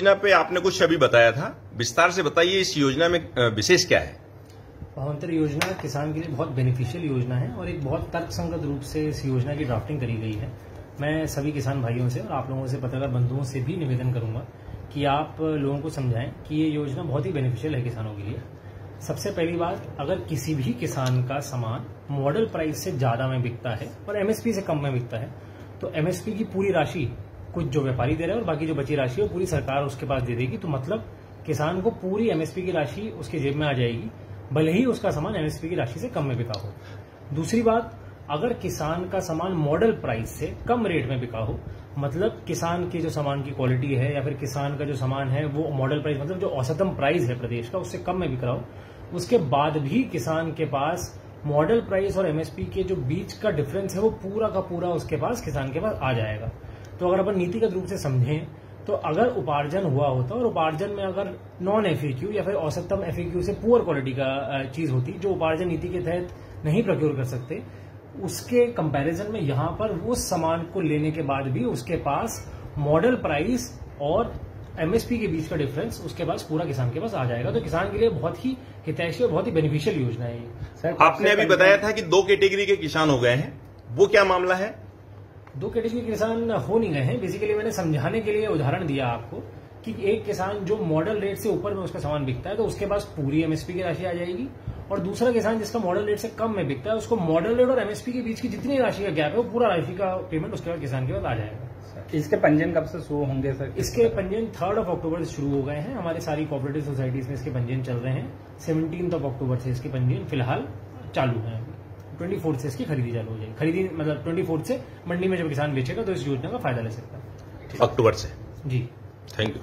योजना पे आपने कुछ अभी बताया था, विस्तार से बताइए इस योजना में विशेष क्या है? भावांतर योजना किसान के लिए बहुत बेनिफिशियल योजना है और एक बहुत तर्कसंगत रूप से इस योजना की ड्राफ्टिंग करी गई है। मैं सभी किसान भाइयों से और आप लोगों से पत्रकार बंधुओं से भी निवेदन करूंगा कि आप लोगों को समझाएं कि ये योजना बहुत ही बेनिफिशियल है किसानों के लिए। सबसे पहली बात, अगर किसी भी किसान का सामान मॉडल प्राइस से ज्यादा में बिकता है और एमएसपी से कम में बिकता है तो एमएसपी की पूरी राशि कुछ जो व्यापारी दे रहे हैं और बाकी जो बची राशि है वो पूरी सरकार उसके पास दे देगी। तो मतलब किसान को पूरी एमएसपी की राशि उसके जेब में आ जाएगी, भले ही उसका सामान एमएसपी की राशि से कम में बिका हो। दूसरी बात, अगर किसान का सामान मॉडल प्राइस से कम रेट में बिका हो, मतलब किसान की जो सामान की क्वालिटी है या फिर किसान का जो सामान है वो मॉडल प्राइस मतलब जो औसतम प्राइस है प्रदेश का उससे कम में बिक रहा हो, उसके बाद भी किसान के पास मॉडल प्राइस और एमएसपी के जो बीच का डिफरेंस है वो पूरा का पूरा उसके पास किसान के पास आ जाएगा। तो अगर अपन नीतिगत रूप से समझें तो अगर उपार्जन हुआ होता और उपार्जन में अगर नॉन एफएक्यू या फिर औसतम एफएक्यू से पुअर क्वालिटी का चीज होती जो उपार्जन नीति के तहत नहीं प्रोक्योर कर सकते, उसके कंपैरिजन में यहां पर वो सामान को लेने के बाद भी उसके पास मॉडल प्राइस और एमएसपी के बीच का डिफरेंस उसके पास पूरा किसान के पास आ जाएगा। तो किसान के लिए बहुत ही हितैषी और बहुत ही बेनिफिशियल योजना है ये। सर, आपने अभी बताया था कि 2 कैटेगरी के किसान हो गए हैं, वो क्या मामला है? 2 कैटेगरी के किसान हो नहीं गए हैं। बेसिकली मैंने समझाने के लिए उदाहरण दिया आपको कि एक किसान जो मॉडल रेट से ऊपर में उसका सामान बिकता है तो उसके पास पूरी एमएसपी की राशि आ जाएगी, और दूसरा किसान जिसका मॉडल रेट से कम में बिकता है उसको मॉडल रेट और एमएसपी के बीच की जितनी राशि का गैप है वो पूरा राशि का पेमेंट उसके बाद किसान के पास आ जाएगा। इसके पंजीयन कब से शुरू होंगे सर? इसके पंजीयन 3 अक्टूबर से शुरू हो गए हैं। हमारे सारी कोऑपरेटिव सोसाइटीज में इसके पंजीयन चल रहे हैं। 17 अक्टूबर से इसके पंजीयन फिलहाल चालू है। 24 से इसकी खरीदी चालू हो जाएगी। खरीदी मतलब 24 से मंडी में जब किसान बेचेगा तो इस योजना का फायदा ले सकता है। अक्टूबर से? जी, थैंक यू।